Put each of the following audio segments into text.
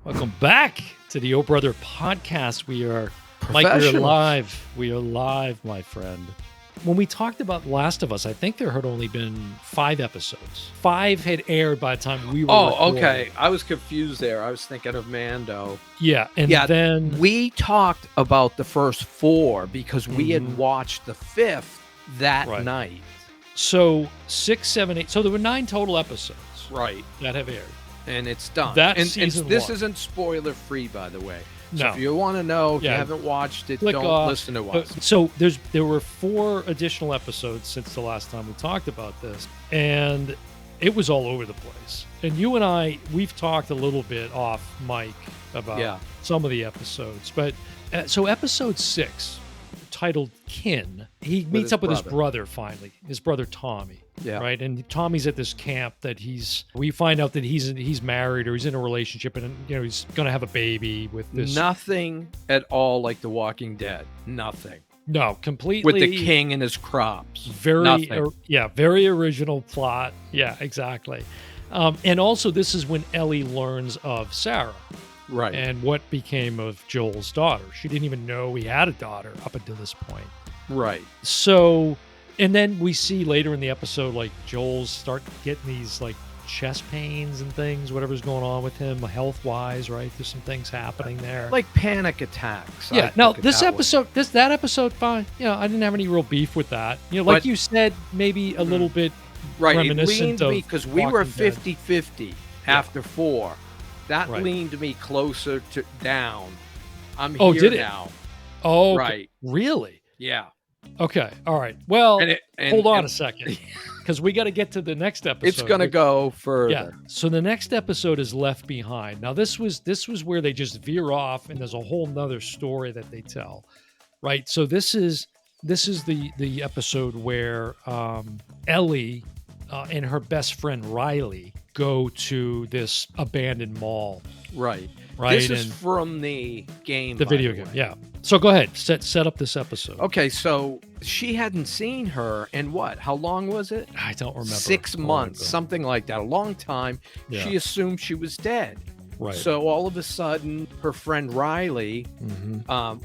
Welcome back to the Oh Brother podcast. We are, Mike, we are live. We are live, my friend. When we talked about Last of Us, I think there had only been 5 episodes. 5 had aired by the time we were recording. Okay. I was confused there. I was thinking of Mando. Yeah, and then... We talked about the first 4 because we had watched the 5th that night. So 6, 7, 8... So there were 9 total episodes. Right. That have aired. And it's done. That's and this isn't spoiler free, by the way. So no. If you want to know, if you haven't watched it, don't listen to us. So there were 4 additional episodes since the last time we talked about this, and it was all over the place. And you and I, we've talked a little bit off mic about some of the episodes. But so episode 6, titled Kin, he meets up with his brother finally, his brother Tommy. Yeah. Right. And Tommy's at this camp that we find out that he's married or he's in a relationship, and he's going to have a baby with this. Nothing at all like The Walking Dead. Nothing. No, completely. With the king and his crops. Very original plot. Yeah, exactly. And also this is when Ellie learns of Sarah. Right. And what became of Joel's daughter. She didn't even know he had a daughter up until this point. Right. So... And then we see later in the episode, like, Joel's start getting these, like, chest pains and things, whatever's going on with him health-wise, right? There's some things happening there. Like panic attacks. Yeah. Now, that episode, fine. I didn't have any real beef with that. Like you said, maybe a little bit reminiscent of because we were 50-50 after 4. That leaned me closer to down. I'm here did it? now. Oh, right. Really? Yeah. Okay. All right. Well, hold on a second, because we got to get to the next episode. It's going to go further. Yeah. So the next episode is Left Behind. Now, this was where they just veer off, and there's a whole nother story that they tell, right? So this is the episode where Ellie and her best friend Riley go to this abandoned mall. Right. Right. This is from the game. The video game. Yeah. So go ahead. Set up this episode. Okay. So she hadn't seen her in what? How long was it? I don't remember. 6 months, something like that. A long time. Yeah. She assumed she was dead. Right. So all of a sudden, her friend Riley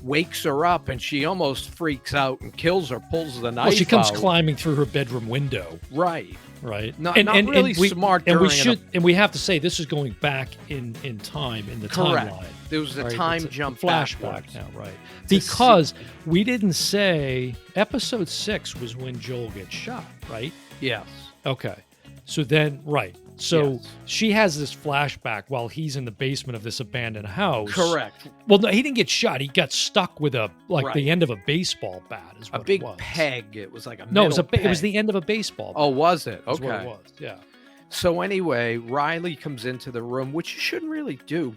wakes her up, and she almost freaks out and kills her, pulls the knife out. Well, she comes climbing through her bedroom window. Right. Right. Not really smart. And we have to say this is going back in time in the timeline. There was a time jump flashback now, right? Because we didn't say episode 6 was when Joel gets shot, right? Yes. Okay. So then, right. So she has this flashback while he's in the basement of this abandoned house. Correct. Well, no, he didn't get shot. He got stuck with the end of a baseball bat. Is what a big it was. Peg. It was like a no. It was the end of a baseball bat. Oh, was it? Okay. Is what it was. Yeah. So anyway, Riley comes into the room, which you shouldn't really do.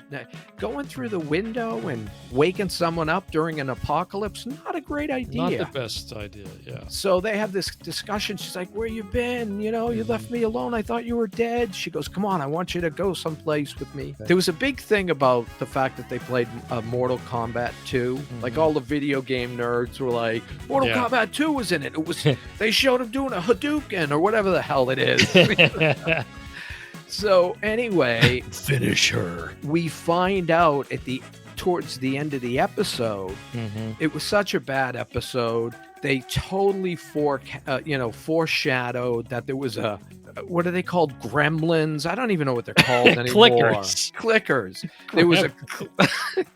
Going through the window and waking someone up during an apocalypse, not a great idea. Not the best idea, yeah. So they have this discussion. She's like, where you been? You left me alone. I thought you were dead. She goes, come on, I want you to go someplace with me. There was a big thing about the fact that they played Mortal Kombat 2. Like all the video game nerds were like, Mortal Kombat 2 was in it. It was they showed him doing a Hadouken or whatever the hell it is. So anyway, finish her. We find out towards the end of the episode, it was such a bad episode. They totally foreshadowed that there was what are they called? Gremlins? I don't even know what they're called anymore. Clickers. There was a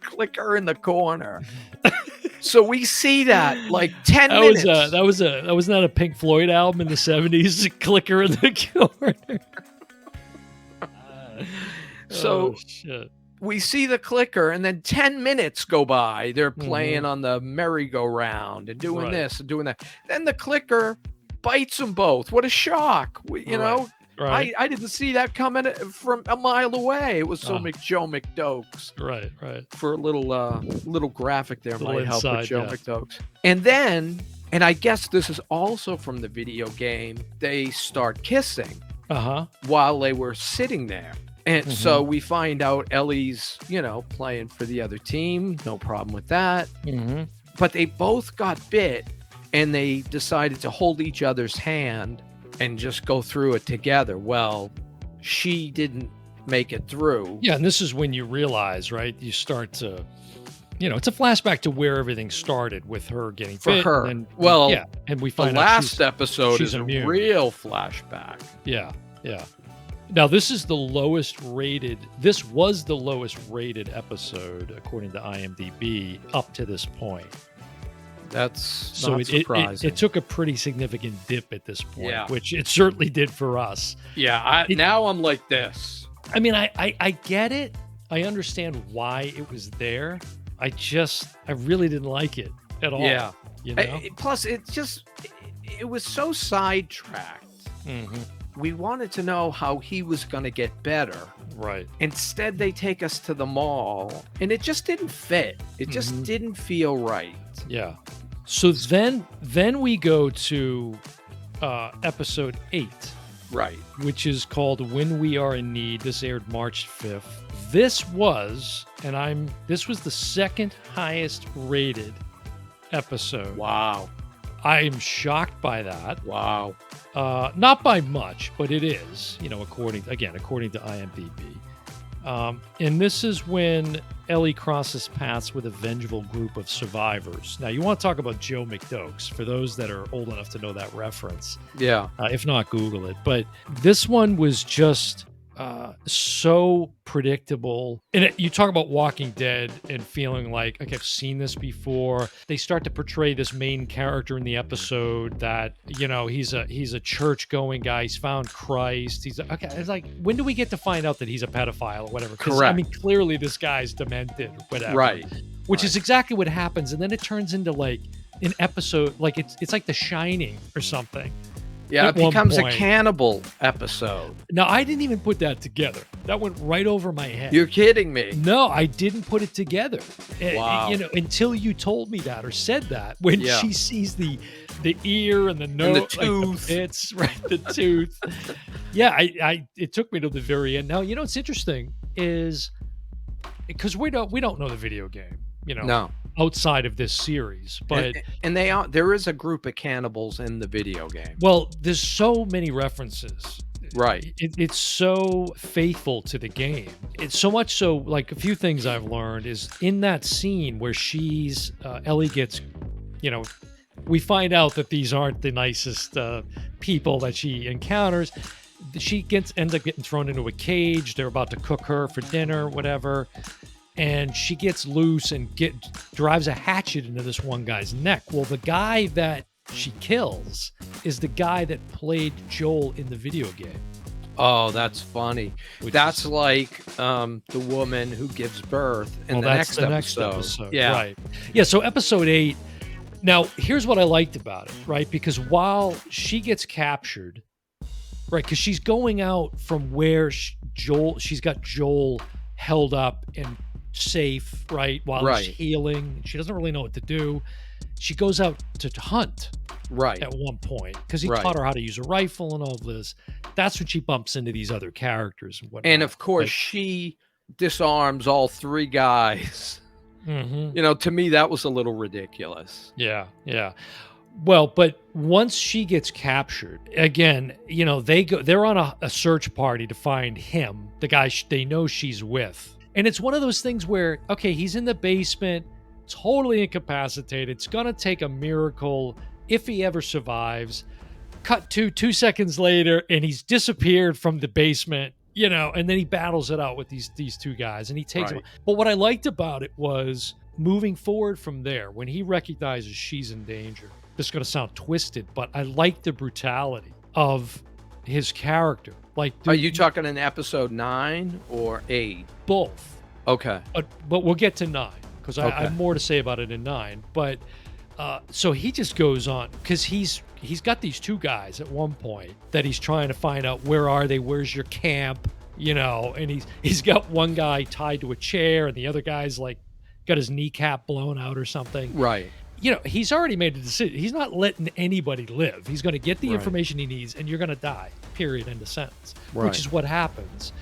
clicker in the corner. So we see that like 10 minutes. That was not a Pink Floyd album in the 70s. Clicker in the corner. So we see the clicker, and then 10 minutes go by. They're playing on the merry-go-round and doing this and doing that. Then the clicker bites them both. What a shock. I didn't see that coming from a mile away. It was Joe McDokes. Right. For a little graphic there might help with Joe McDokes. And then, and I guess this is also from the video game, they start kissing while they were sitting there. And so we find out Ellie's, playing for the other team. No problem with that. But they both got bit, and they decided to hold each other's hand and just go through it together. Well, she didn't make it through. Yeah, and this is when you realize, right? You start to, it's a flashback to where everything started with her getting for bit. her. And and we the find out last episode is immune. a real flashback. Yeah. Now, this is the lowest rated. This was the lowest rated episode according to IMDb up to this point. That's not surprising. It took a pretty significant dip at this point, Yeah. which it certainly did for us. Yeah, now I'm like this. I mean, I get it. I understand why it was there. I really didn't like it at all. Yeah. Plus, it was so sidetracked. Mm-hmm. We wanted to know how he was going to get better. Right. Instead, they take us to the mall, and it just didn't fit. It just didn't feel right. Yeah. So then we go to episode 8. Right. Which is called When We Are in Need. This aired March 5th. This was the second highest rated episode. Wow. I am shocked by that. Wow. Not by much, but it is, according to IMDb. And this is when Ellie crosses paths with a vengeful group of survivors. Now, you want to talk about Joe McDokes, for those that are old enough to know that reference. Yeah. If not, Google it. But this one was just so predictable. And you talk about Walking Dead and feeling like I've seen this before. They start to portray this main character in the episode that, he's a church-going guy. He's found Christ. It's like, when do we get to find out that he's a pedophile or whatever? Correct. I mean, clearly this guy's demented, whatever. Right. Which is exactly what happens. And then it turns into like an episode, like it's like The Shining or something. Yeah, it becomes a cannibal episode. Now, I didn't even put that together. That went right over my head. You're kidding me. No, I didn't put it together. Wow. Until you told me that or said that. When she sees the ear and the nose, and the tooth. It's right, the tooth. Yeah, it took me to the very end. Now, what's interesting is because we don't know the video game. No. Outside of this series, but there is a group of cannibals in the video game. Well, there's so many references. Right. It's so faithful to the game. It's so much so, like, a few things I've learned is in that scene where Ellie gets, we find out that these aren't the nicest people that she encounters. She ends up getting thrown into a cage. They're about to cook her for dinner, whatever. And she gets loose and drives a hatchet into this one guy's neck. Well, the guy that she kills is the guy that played Joel in the video game. Oh, that's funny. That's like the woman who gives birth in the next episode. Yeah. Right. Yeah, so episode 8. Now, here's what I liked about it, right? Because while she gets captured, right, because she's going out from where she's got Joel held up and safe, right, while he's healing. She doesn't really know what to do. She goes out to hunt at one point because he taught her how to use a rifle and all this. That's when she bumps into these other characters and whatnot. And of course, she disarms all 3 guys. Mm-hmm. To me, that was a little ridiculous. Yeah. Well, but once she gets captured, again, they're on a search party to find him, the guy they know she's with. And it's one of those things where, okay, he's in the basement, totally incapacitated. It's going to take a miracle if he ever survives. Cut to 2 seconds later, and he's disappeared from the basement, and then he battles it out with these 2 guys, and he takes them. But what I liked about it was moving forward from there, when he recognizes she's in danger. This is going to sound twisted, but I like the brutality of his character. Like, are you talking in episode 9 or 8? Both. Okay. But we'll get to 9 because I have more to say about it in 9. But so he just goes on because he's got these 2 guys at one point that he's trying to find out, where are they? Where's your camp? And he's got one guy tied to a chair and the other guy's like got his kneecap blown out or something. Right. He's already made a decision. He's not letting anybody live. He's going to get the information he needs, and you're going to die, period, end of sentence, which is what happens.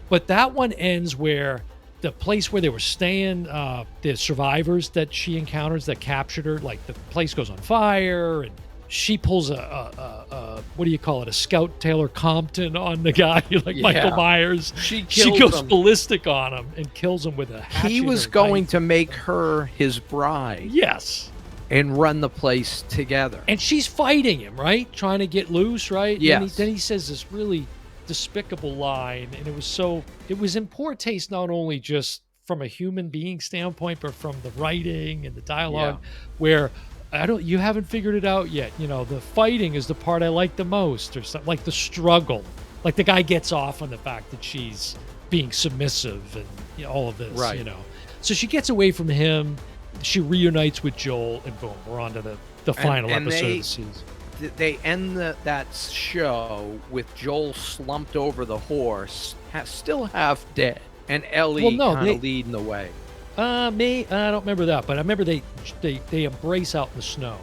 But that one ends where the place where they were staying, the survivors that she encounters that captured her, like the place goes on fire, and she pulls a what do you call it? A Scout Taylor Compton on the guy, like Michael Myers. She goes ballistic on him and kills him with a hatchet. He was going to make her his bride. Yes. And run the place together. And she's fighting him, right? Trying to get loose, right? Yes. Then he says this really despicable line, and it was in poor taste, not only just from a human being standpoint, but from the writing and the dialogue, where you haven't figured it out yet. The fighting is the part I like the most, or something, like the struggle. Like the guy gets off on the fact that she's being submissive and all of this, right. So she gets away from him. She reunites with Joel, and boom, we're on to the final episode of the season. They end that show with Joel slumped over the horse, still half dead, and Ellie kind of leading the way. I don't remember that, but I remember they embrace out in the snow,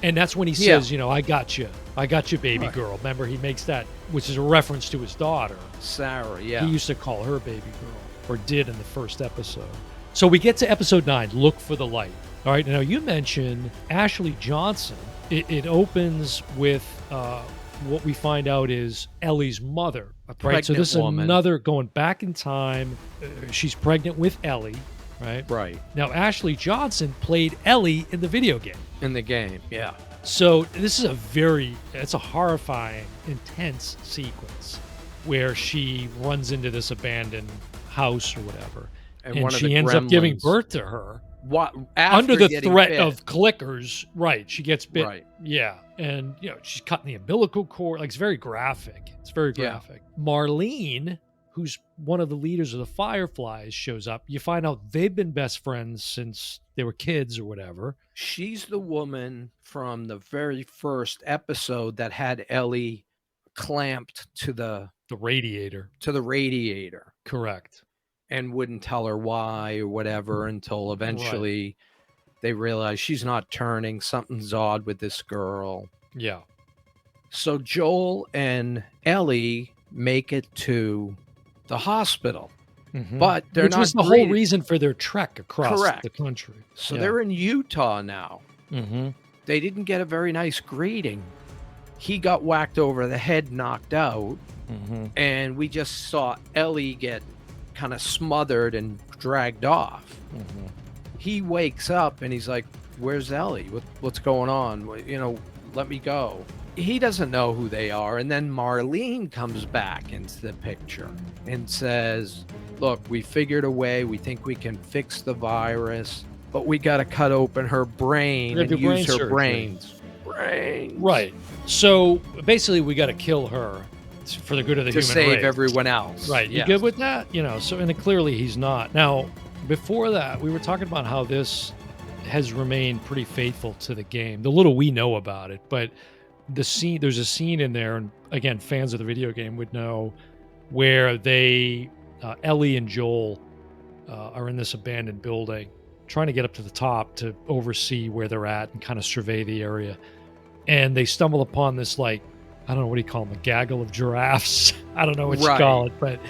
and that's when he says, I got you, baby girl. Remember, he makes that, which is a reference to his daughter, Sarah. Yeah, he used to call her baby girl, or did in the first episode. So we get to episode 9, Look for the Light. All right, now you mentioned Ashley Johnson. It opens with what we find out is Ellie's mother. Right, so this is another going back in time. She's pregnant with Ellie, right? Right. Now Ashley Johnson played Ellie in the video game. In the game, yeah. So this is it's a horrifying, intense sequence where she runs into this abandoned house or whatever. And she ends up giving birth to her under the threat of clickers. Right. She gets bit. Right. Yeah. And, she's cutting the umbilical cord. Like, it's very graphic. It's very graphic. Yeah. Marlene, who's one of the leaders of the Fireflies, shows up. You find out they've been best friends since they were kids or whatever. She's the woman from the very first episode that had Ellie clamped to the radiator. To the radiator. Correct. And wouldn't tell her why or whatever until eventually they realize she's not turning. Something's odd with this girl. Yeah. So Joel and Ellie make it to the hospital. Mm-hmm. But they're not. Which was the whole reason for their trek across the country. So they're in Utah now. Mm-hmm. They didn't get a very nice greeting. He got whacked over the head, knocked out. Mm-hmm. And we just saw Ellie get kind of smothered and dragged off. Mm-hmm. He wakes up and he's like, where's Ellie? What's going on? Let me go. He doesn't know who they are. And then Marlene comes back into the picture and says, look, we figured a way. We think we can fix the virus, but we got to cut open her brain and use her brains. Right. So basically we got to kill her for the good of the human race. To save everyone else. Right. You good with that? So, and clearly he's not. Now, before that, we were talking about how this has remained pretty faithful to the game. The little we know about it, but there's a scene in there, and again, fans of the video game would know, where Ellie and Joel are in this abandoned building, trying to get up to the top to oversee where they're at and kind of survey the area. And they stumble upon this, like, I don't know, what do you call them? A gaggle of giraffes. I don't know what you call it, but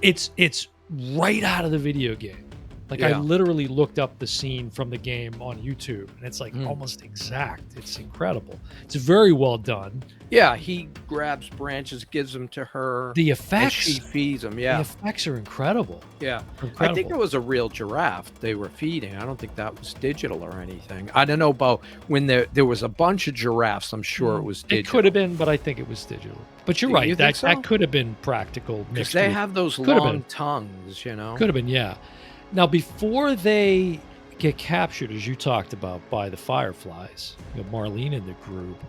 it's right out of the video game. Like, I literally looked up the scene from the game on YouTube, and it's like almost exact. It's incredible. It's very well done. Yeah, he grabs branches, gives them to her. The effects. And she feeds them, The effects are incredible. Yeah. Incredible. I think it was a real giraffe they were feeding. I don't think that was digital or anything. I don't know about when there was a bunch of giraffes. I'm sure it was digital. It could have been, but I think it was digital. But you're right. That could have been practical. Because they have those long tongues, Could have been, yeah. Now, before they get captured, as you talked about, by the Fireflies, Marlene and the group,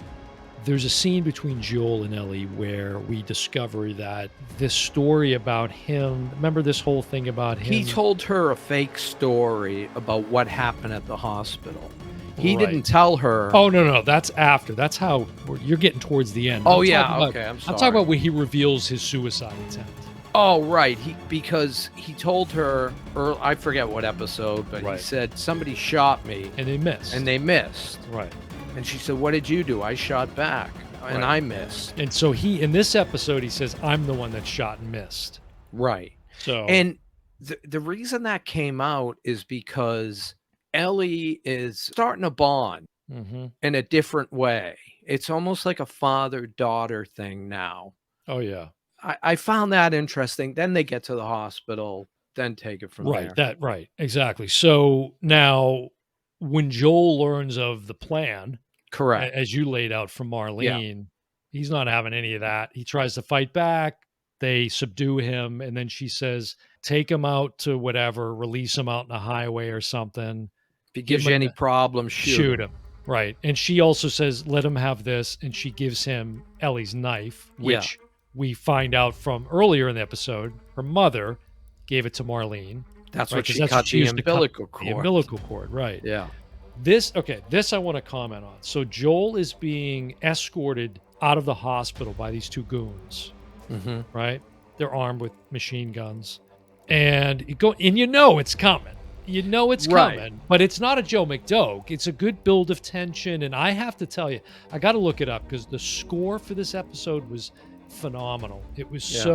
there's a scene between Joel and Ellie where we discover that this story about him, remember this whole thing about him? He told her a fake story about what happened at the hospital. He didn't tell her. Oh, no, that's after. That's how you're getting towards the end. Oh, yeah, okay, I'm sorry. I'm talking about when he reveals his suicide attempt. Oh, right. Because he told her, or I forget what episode, but he said, somebody shot me. And they missed. Right. And she said, what did you do? I shot back. And I missed. And so in this episode, he says, I'm the one that shot and missed. Right. So. And the reason that came out is because Ellie is starting a bond in a different way. It's almost like a father-daughter thing now. Oh, yeah. I found that interesting. Then they get to the hospital, then take it from there. Right, exactly. So now when Joel learns of the plan, Correct. as you laid out from Marlene, he's not having any of that. He tries to fight back. They subdue him. And then she says, take him out to whatever, release him out in the highway or something. If he gives you any problems, shoot him. Right. And she also says, let him have this. And she gives him Ellie's knife, which we find out from earlier in the episode. Her mother gave it to Marlene. That's what she cut the umbilical cord. The umbilical cord, right. Yeah. This I want to comment on. So Joel is being escorted out of the hospital by these two goons, right? They're armed with machine guns. And it's coming. You know it's coming, but it's not a Joe McDoke. It's a good build of tension. And I have to tell you, I got to look it up because the score for this episode was phenomenal. It was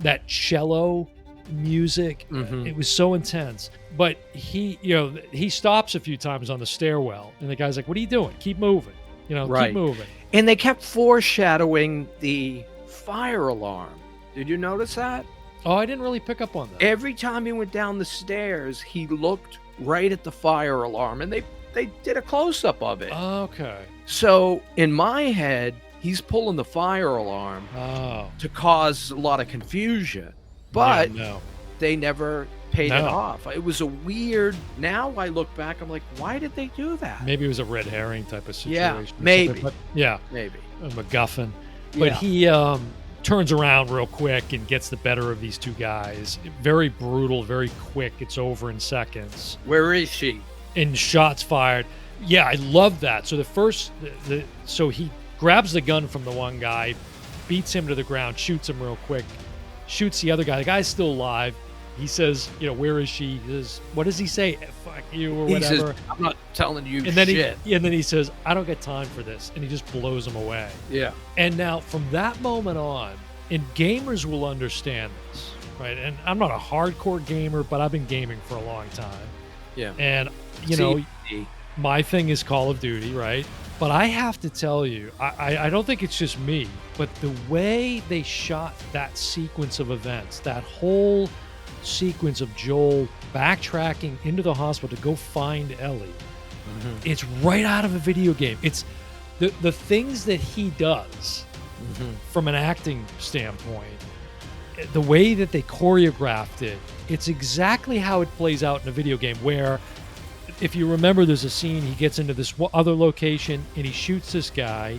that cello music, it was so intense. But he stops a few times on the stairwell and the guy's like, what are you doing? Keep moving. Keep moving. And they kept foreshadowing the fire alarm. Did you notice that? Oh, I didn't really pick up on that. Every time he went down the stairs, he looked right at the fire alarm, and they did a close-up of it. Okay. So in my head, he's pulling the fire alarm to cause a lot of confusion. But they never paid it off. It was a weird... Now I look back, I'm like, why did they do that? Maybe it was a red herring type of situation. Yeah, maybe. But, maybe. A MacGuffin. But he turns around real quick and gets the better of these two guys. Very brutal, very quick. It's over in seconds. Where is she? And shots fired. Yeah, I love that. So so he grabs the gun from the one guy, beats him to the ground, shoots him real quick, shoots the other guy. The guy's still alive. He says, where is she? He says, what does he say? Fuck you or whatever. He says, I'm not telling you and then shit. And then he says, I don't get time for this. And he just blows him away. Yeah. And now from that moment on, and gamers will understand this, right? And I'm not a hardcore gamer, but I've been gaming for a long time. Yeah. And, my thing is Call of Duty, right? But I have to tell you, I don't think it's just me, but the way they shot that sequence of events, that whole sequence of Joel backtracking into the hospital to go find Ellie, it's right out of a video game. It's the things that he does from an acting standpoint, the way that they choreographed it, it's exactly how it plays out in a video game where, if you remember, there's a scene, he gets into this other location and he shoots this guy,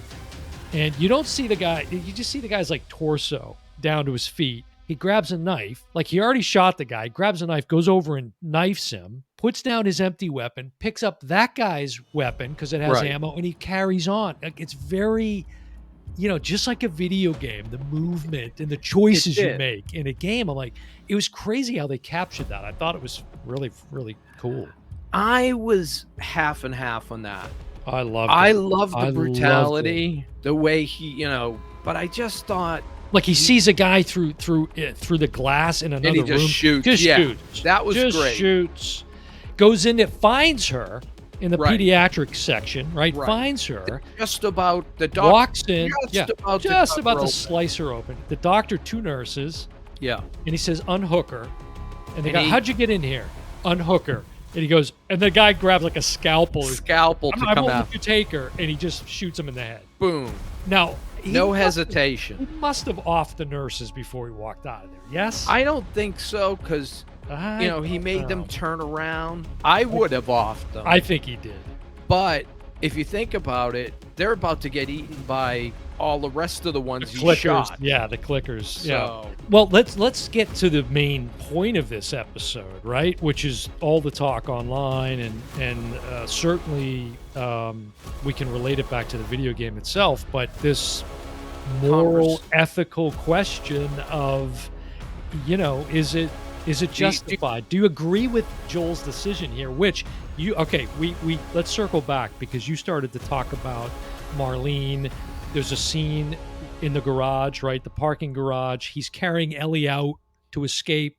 and you don't see the guy, you just see the guy's like torso down to his feet. He grabs a knife, like he already shot the guy, grabs a knife, goes over and knifes him, puts down his empty weapon, picks up that guy's weapon because it has ammo, and he carries on. Like, it's very, just like a video game, the movement and the choices you make in a game. I'm like, it was crazy how they captured that. I thought it was really, really cool. I was half and half on that. I loved the brutality, the way he, but I just thought, like, he sees a guy through the glass in another room. And he just shoots. Shoots. That was great. Shoots. Goes in, it finds her in the pediatric section, right? Finds her. Just about the doctor. Walks in. Just about to slice her open. The doctor, two nurses. Yeah. And he says, unhook her. And they go, how'd you get in here? Unhook her. And he goes, and the guy grabs like a scalpel. To come out. I won't let you take her. And he just shoots him in the head. Boom. Now, no hesitation. He must have offed the nurses before he walked out of there. Yes? I don't think so, because, he made them turn around. I would have offed them. I think he did. But if you think about it, they're about to get eaten by all the rest of the ones he shot. Yeah, the clickers. So. Yeah. Well, let's get to the main point of this episode, right? Which is all the talk online, and certainly we can relate it back to the video game itself. But this moral, ethical question of, is it justified? Do you agree with Joel's decision here? Which we let's circle back because you started to talk about Marlene. There's a scene in the garage, right? The parking garage. He's carrying Ellie out to escape.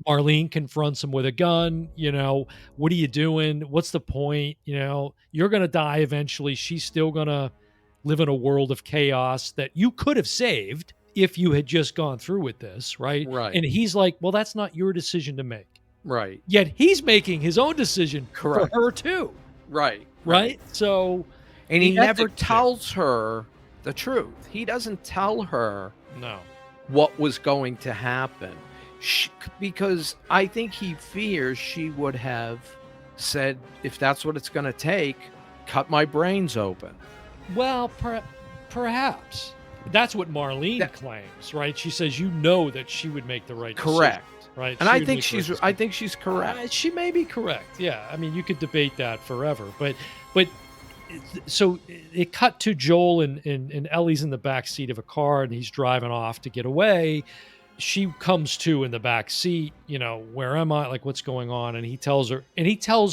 Marlene confronts him with a gun. What are you doing? What's the point? You're going to die eventually. She's still going to live in a world of chaos that you could have saved if you had just gone through with this, right? Right. And he's like, well, that's not your decision to make. Right. Yet he's making his own decision for her too. Right. So, and he never tells her the truth. He doesn't tell her what was going to happen. Because I think he fears she would have said, if that's what it's going to take, cut my brains open. Well, perhaps. That's what Marlene claims, right? She says, that she would make the right decision. Right. And I think she's correct. She may be correct. Yeah. I mean, you could debate that forever, but so it cut to Joel and Ellie's in the back seat of a car and he's driving off to get away. She comes to in the back seat, where am I? Like, what's going on? And he tells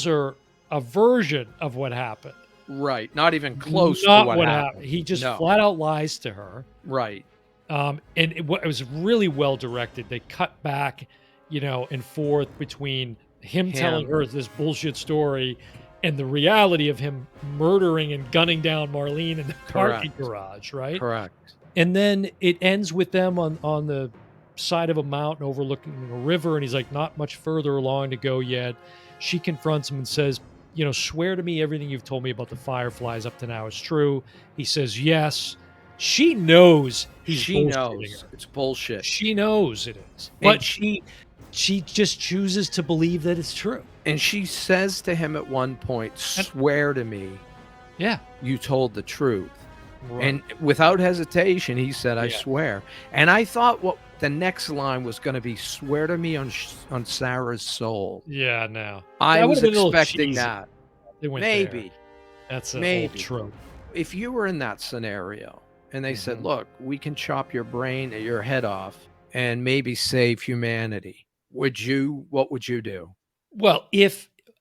her a version of what happened. Right. Not even close to what happened. He just flat out lies to her. Right. And it was really well directed. They cut back, and forth between him telling her this bullshit story and the reality of him murdering and gunning down Marlene in the parking garage, right? Correct. And then it ends with them on the side of a mountain overlooking a river, and he's like, not much further along to go yet. She confronts him and says, swear to me everything you've told me about the Fireflies up to now is true. He says yes. She knows she knows it's bullshit. She knows it is. But she just chooses to believe that it's true. And she says to him at one point, swear to me. Yeah. You told the truth. Right. And without hesitation, he said, I swear. And I thought what the next line was going to be, swear to me on Sarah's soul. Yeah, no. I was expecting that. Maybe. There. That's an old trope. If you were in that scenario and they said, look, we can chop your head off and maybe save humanity, what would you do? Well,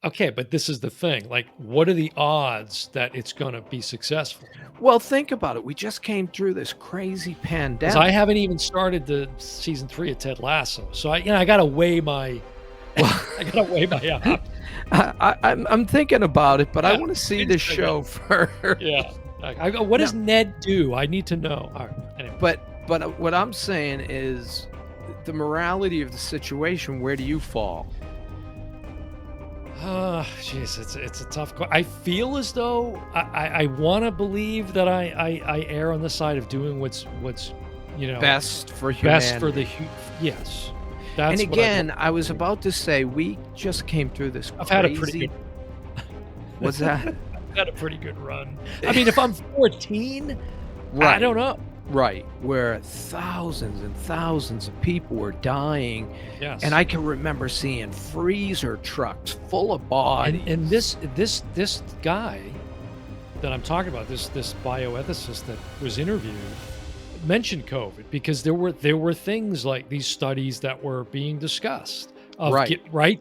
but this is the thing. Like, what are the odds that it's going to be successful? Well, think about it. We just came through this crazy pandemic. I haven't even started the season 3 of Ted Lasso, so I got to weigh my. I'm thinking about it, but I want to see this show first. Yeah. What does Ned do? I need to know. All right. Anyway. But what I'm saying is, the morality of the situation. Where do you fall? Jeez, it's a tough question. I feel as though I want to believe that I err on the side of doing what's best for humanity. Best for the yes. That's and again, I was about to say we just came through this. I've had a pretty good. What's that? I've had a pretty good run. I mean, if I'm 14, I don't know. Right, where thousands and thousands of people were dying. Yes. And I can remember seeing freezer trucks full of bodies. And this guy that I'm talking about, this bioethicist that was interviewed, mentioned COVID because there were things like these studies that were being discussed of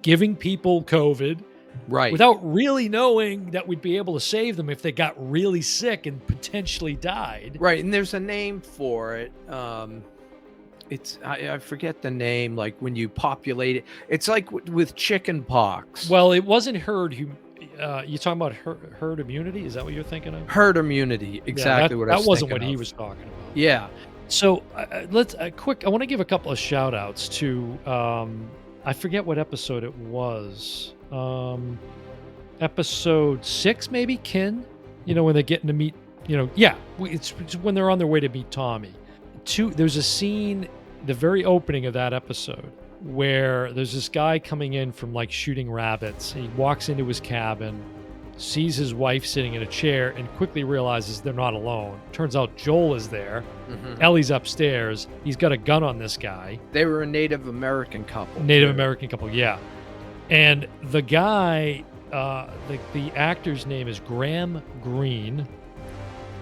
giving people COVID without really knowing that we'd be able to save them if they got really sick and potentially died. Right, and there's a name for it. It's I forget the name. Like when you populate it, it's like with chicken pox. Well, it wasn't herd. You talking about herd immunity? Is that what you're thinking of? Herd immunity, exactly what I was thinking. That wasn't what he was talking about. Yeah. So let's I want to give a couple of shout outs to I forget what episode it was. Episode 6 maybe, Kin, when they're getting to meet, it's when they're on their way to meet Tommy. There's a scene, the very opening of that episode, where there's this guy coming in from like shooting rabbits. He walks into his cabin, sees his wife sitting in a chair, and quickly realizes they're not alone. Turns out Joel is there. Mm-hmm. Ellie's upstairs. He's got a gun on this guy. They were a Native American couple. Yeah. And the guy, the actor's name is Graham Greene.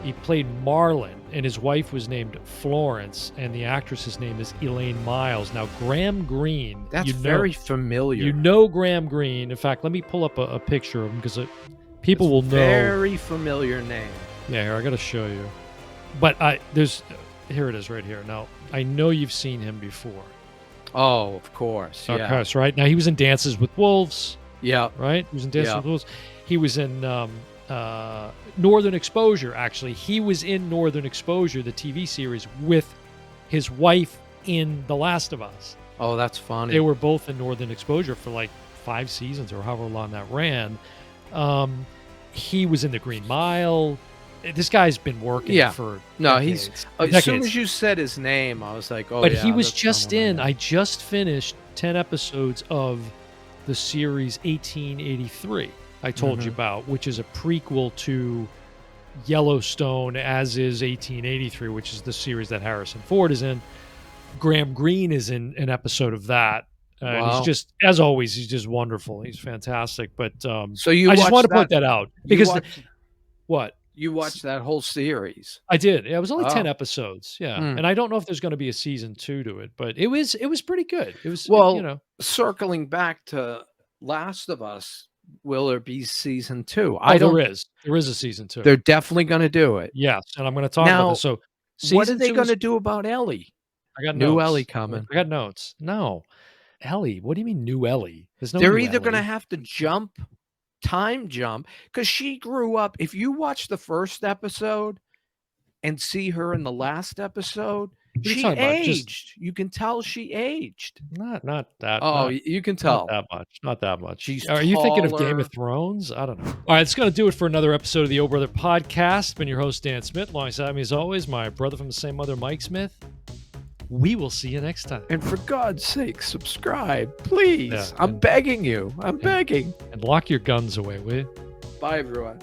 He played Marlene, and his wife was named Florence, and the actress's name is Elaine Miles. Now, Graham Greene... That's very familiar. You know Graham Greene. In fact, let me pull up a picture of him, because people will know... Very familiar name. Yeah, here, I got to show you. But here it is right here. Now, I know you've seen him before. Oh, of course. Of Yeah. course, right? Now, he was in Dances with Wolves. Yeah. Right? He was in Dances with Wolves. He was in Northern Exposure, actually. He was in Northern Exposure, the TV series, with his wife in The Last of Us. Oh, that's funny. They were both in Northern Exposure for like 5 seasons or however long that ran. He was in The Green Mile. This guy's been working for decades. As soon as you said his name, I was like, oh, but he was just in. I just finished 10 episodes of the series 1883 I told you about, which is a prequel to Yellowstone, as is 1883, which is the series that Harrison Ford is in. Graham Greene is in an episode of that. He's just, as always, he's just wonderful. He's fantastic. But so I just want to point that out because what? You watched that whole series? I did. It was only 10 episodes. Yeah, and I don't know if there's going to be a season 2 to it, but it was pretty good. It was circling back to Last of Us. Will there be season 2? There is a season 2. They're definitely going to do it. Yes, and I'm going to talk about this. So, what are they going to do about Ellie? I got new notes. Ellie coming. I got notes. No, Ellie. What do you mean new Ellie? There's no. They're either going to have to time jump, because she grew up. If you watch the first episode and see her in the last episode, she aged. You can tell she aged. Not that. Oh, you can tell. Not that much. She's Are you thinking of Game of Thrones? I don't know. All right, it's going to do it for another episode of the Oh Brother Podcast. Been your host, Dan Smith. Alongside me, as always, my brother from the same mother, Mike Smith. We will see you next time. And for God's sake, subscribe, please. I'm begging you. I'm begging. And lock your guns away, will you? Bye, everyone.